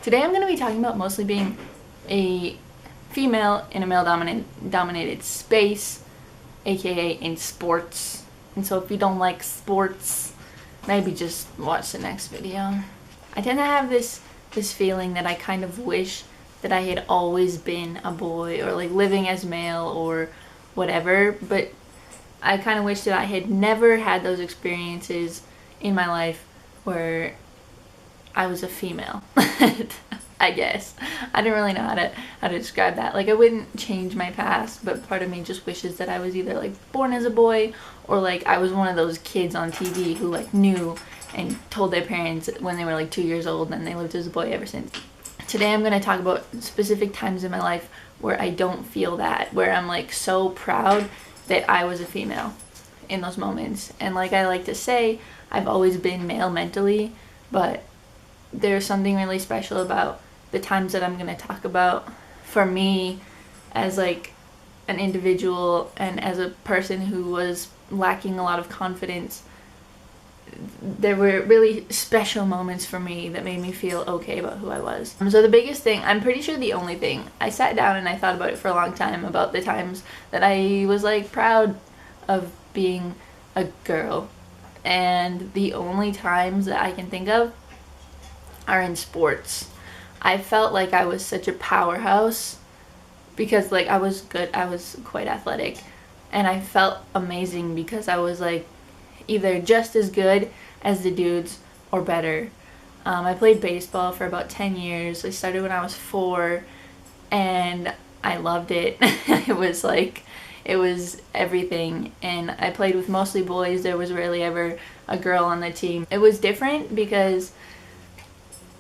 Today I'm going to be talking about mostly being a female in a male-dominated space, aka in sports. And so if you don't like sports, maybe just watch the next video. I tend to have this feeling that I kind of wish that I had always been a boy, or like living as male or whatever, but I kind of wish that I had never had those experiences in my life where I was a female. I guess. I didn't really know how to describe that. Like, I wouldn't change my past, but part of me just wishes that I was either like born as a boy, or like I was one of those kids on TV who like knew and told their parents when they were like 2 years old, and they lived as a boy ever since. Today I'm going to talk about specific times in my life where I don't feel that, where I'm like so proud that I was a female in those moments. And like I like to say, I've always been male mentally, but there's something really special about the times that I'm going to talk about for me as like an individual and as a person who was lacking a lot of confidence. There were really special moments for me that made me feel okay about who I was. So the biggest thing, I'm pretty sure the only thing, I sat down and I thought about it for a long time about the times that I was like proud of being a girl. And the only times that I can think of are in sports. I felt like I was such a powerhouse because like I was good, I was quite athletic, and I felt amazing because I was like either just as good as the dudes or better. I played baseball for about 10 years. I started when I was 4 and I loved it. It was everything, and I played with mostly boys. There was rarely ever a girl on the team. It was different because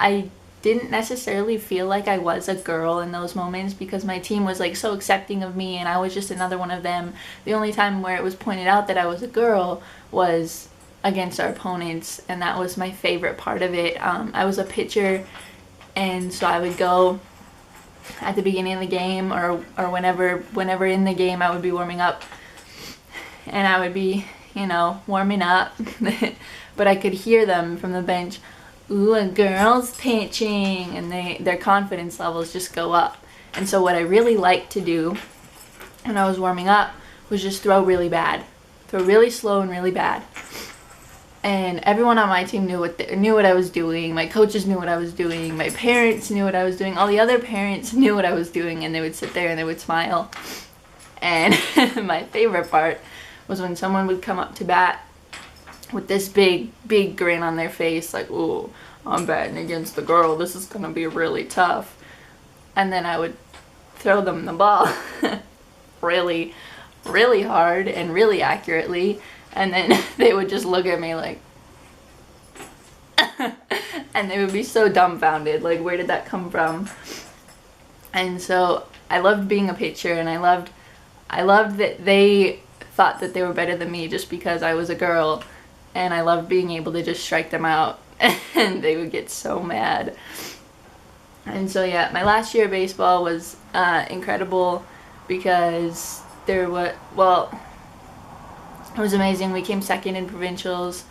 I didn't necessarily feel like I was a girl in those moments because my team was like so accepting of me and I was just another one of them. The only time where it was pointed out that I was a girl was against our opponents, and that was my favorite part of it. I was a pitcher, and so I would go at the beginning of the game or whenever in the game I would be warming up, and I would be, warming up but I could hear them from the bench, "Ooh, a girl's pitching," and their confidence levels just go up. And so what I really liked to do when I was warming up was just throw really slow and really bad. And everyone on my team knew what I was doing. My coaches knew what I was doing. My parents knew what I was doing. All the other parents knew what I was doing, and they would sit there and they would smile. And my favorite part was when someone would come up to bat with this big grin on their face, like, "Ooh, I'm batting against the girl. This is gonna be really tough." And then I would throw them the ball really, really hard and really accurately, and then they would just look at me like and they would be so dumbfounded, like, where did that come from? And so I loved being a pitcher, and I loved that they thought that they were better than me just because I was a girl. And I loved being able to just strike them out and they would get so mad. And so yeah, my last year of baseball was incredible because it was amazing. We came second in provincials,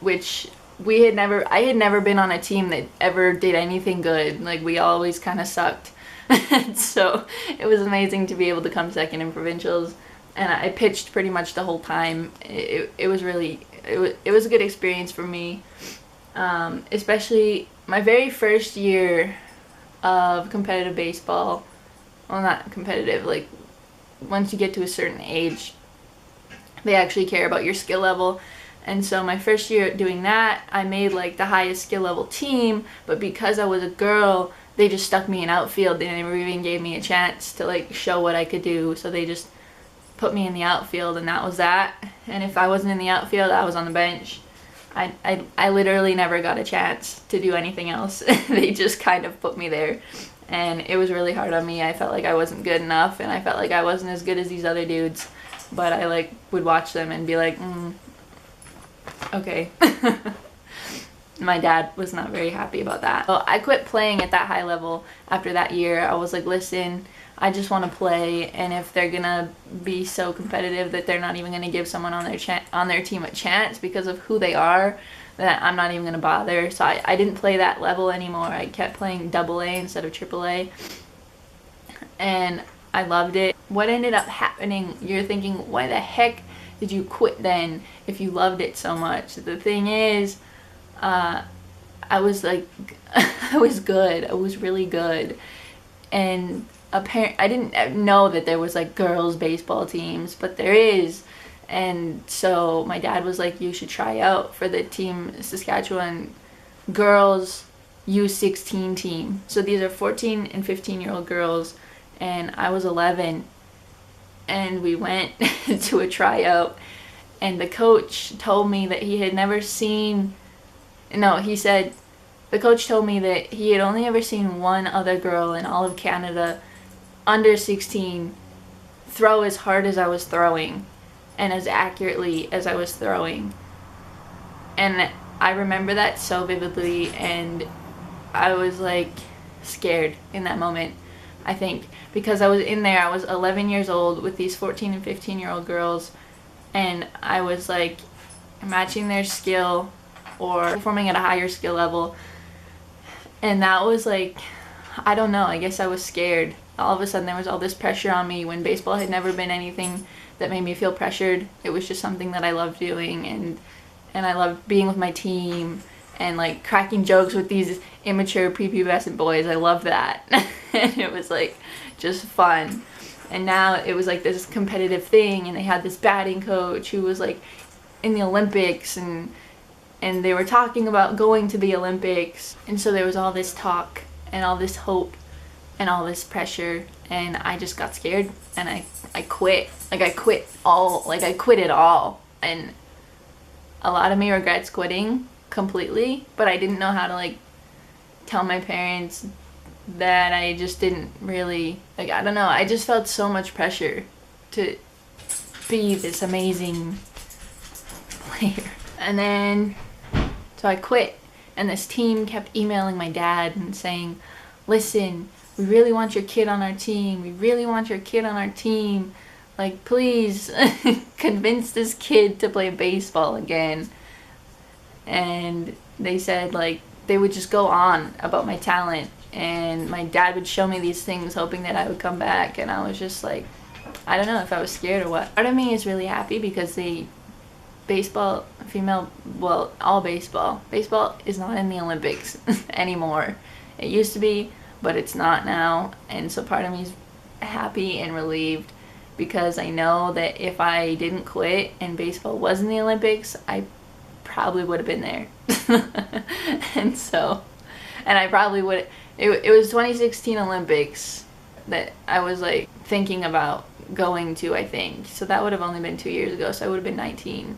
which I had never been on a team that ever did anything good. Like, we always kind of sucked. So it was amazing to be able to come second in provincials. And I pitched pretty much the whole time. It was a good experience for me, especially my very first year of competitive baseball. Well, not competitive, like, once you get to a certain age, they actually care about your skill level. And so my first year doing that, I made like the highest skill level team, but because I was a girl, they just stuck me in outfield. They never even gave me a chance to like show what I could do, so they just put me in the outfield, and that was that. And if I wasn't in the outfield, I was on the bench. I literally never got a chance to do anything else. They just kind of put me there, and it was really hard on me. I felt like I wasn't good enough, and I felt like I wasn't as good as these other dudes, but I like would watch them and be like, okay. My dad was not very happy about that. So I quit playing at that high level after that year. I was like, listen, I just want to play, and if they're gonna be so competitive that they're not even gonna give someone on their team a chance because of who they are, that I'm not even gonna bother. So I didn't play that level anymore. I kept playing AA instead of AAA, and I loved it. What ended up happening, you're thinking, why the heck did you quit then if you loved it so much? The thing is, I was like, I was good. I was really good. And I didn't know that there was like girls baseball teams, but there is. And so my dad was like, you should try out for the Team Saskatchewan girls U16 team. So these are 14 and 15-year-old girls, and I was 11, and we went to a tryout, and the coach told me that he had never seen, no, he said, the coach told me that he had only ever seen one other girl in all of Canada under 16 throw as hard as I was throwing and as accurately as I was throwing. And I remember that so vividly, and I was like scared in that moment, I think, because I was in there, I was 11 years old with these 14 and 15-year-old girls, and I was like matching their skill or performing at a higher skill level. And that was like, I don't know, I guess I was scared. All of a sudden there was all this pressure on me when baseball had never been anything that made me feel pressured. It was just something that I loved doing, and I loved being with my team and like cracking jokes with these immature prepubescent boys. I loved that. And it was like just fun. And now it was like this competitive thing, and they had this batting coach who was like in the Olympics, and they were talking about going to the Olympics. And so there was all this talk and all this hope and all this pressure, and I just got scared, and I quit. Like I quit it all. And a lot of me regrets quitting completely, but I didn't know how to like tell my parents that I just didn't really, like, I don't know, I just felt so much pressure to be this amazing player. And then so I quit, and this team kept emailing my dad and saying, listen, we really want your kid on our team. We really want your kid on our team. Like, please convince this kid to play baseball again. And they said, like, they would just go on about my talent, and my dad would show me these things hoping that I would come back, and I was just like, I don't know if I was scared or what. Part of me is really happy because baseball, female, well, all baseball is not in the Olympics anymore. It used to be, but it's not now. And so part of me is happy and relieved, because I know that if I didn't quit and baseball was in the Olympics, I probably would have been there. and I probably would, it was 2016 Olympics that I was like thinking about going to, I think. So that would have only been 2 years ago, so I would have been 19.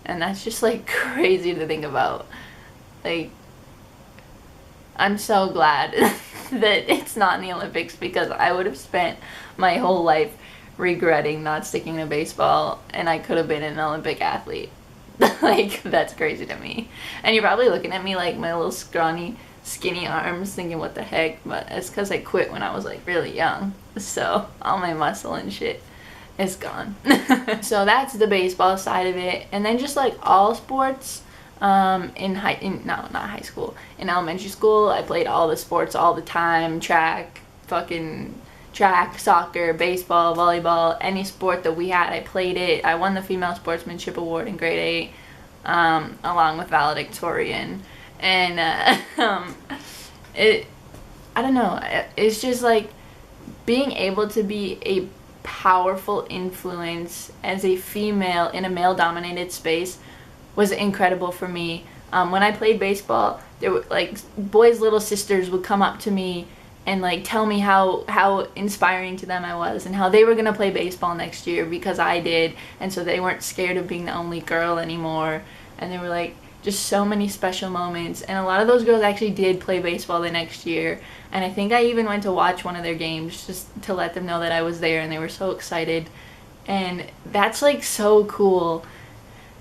And that's just like crazy to think about. Like, I'm so glad that it's not in the Olympics, because I would have spent my whole life regretting not sticking to baseball, and I could have been an Olympic athlete. Like, that's crazy to me. And you're probably looking at me like my little scrawny, skinny arms thinking, what the heck? But it's because I quit when I was like really young. So all my muscle and shit is gone. So that's the baseball side of it. And then just like not high school, in elementary school, I played all the sports all the time. Track, soccer, baseball, volleyball, any sport that we had, I played it. I won the Female Sportsmanship Award in grade 8, along with valedictorian. And I don't know, it's just like being able to be a powerful influence as a female in a male-dominated space was incredible for me. When I played baseball, there were like boys' little sisters would come up to me and like tell me how inspiring to them I was, and how they were gonna play baseball next year because I did, and so they weren't scared of being the only girl anymore. And they were like just so many special moments, and a lot of those girls actually did play baseball the next year, and I think I even went to watch one of their games just to let them know that I was there, and they were so excited. And that's like so cool.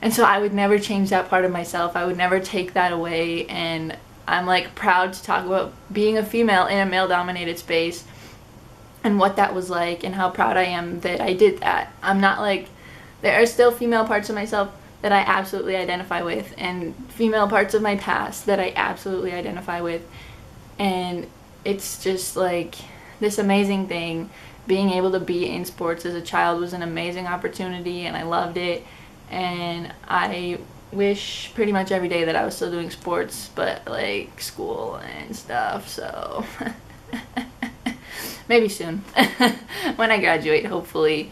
And so I would never change that part of myself. I would never take that away. And I'm like proud to talk about being a female in a male-dominated space and what that was like, and how proud I am that I did that. I'm not like, there are still female parts of myself that I absolutely identify with, and female parts of my past that I absolutely identify with. And it's just like this amazing thing. Being able to be in sports as a child was an amazing opportunity, and I loved it. And I wish pretty much every day that I was still doing sports, but like school and stuff, so maybe soon when I graduate, hopefully.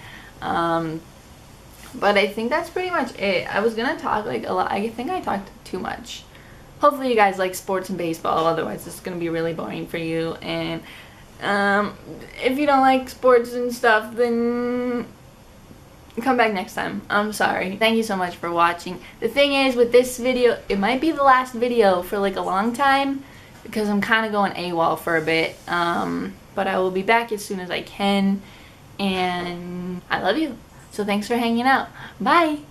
But I think that's pretty much it. I was gonna talk like a lot. I think I talked too much. Hopefully you guys like sports and baseball, otherwise it's gonna be really boring for you. And if you don't like sports and stuff, then come back next time. I'm sorry. Thank you so much for watching. The thing is, with this video, it might be the last video for like a long time because I'm kind of going AWOL for a bit. But I will be back as soon as I can, and I love you. So thanks for hanging out. Bye!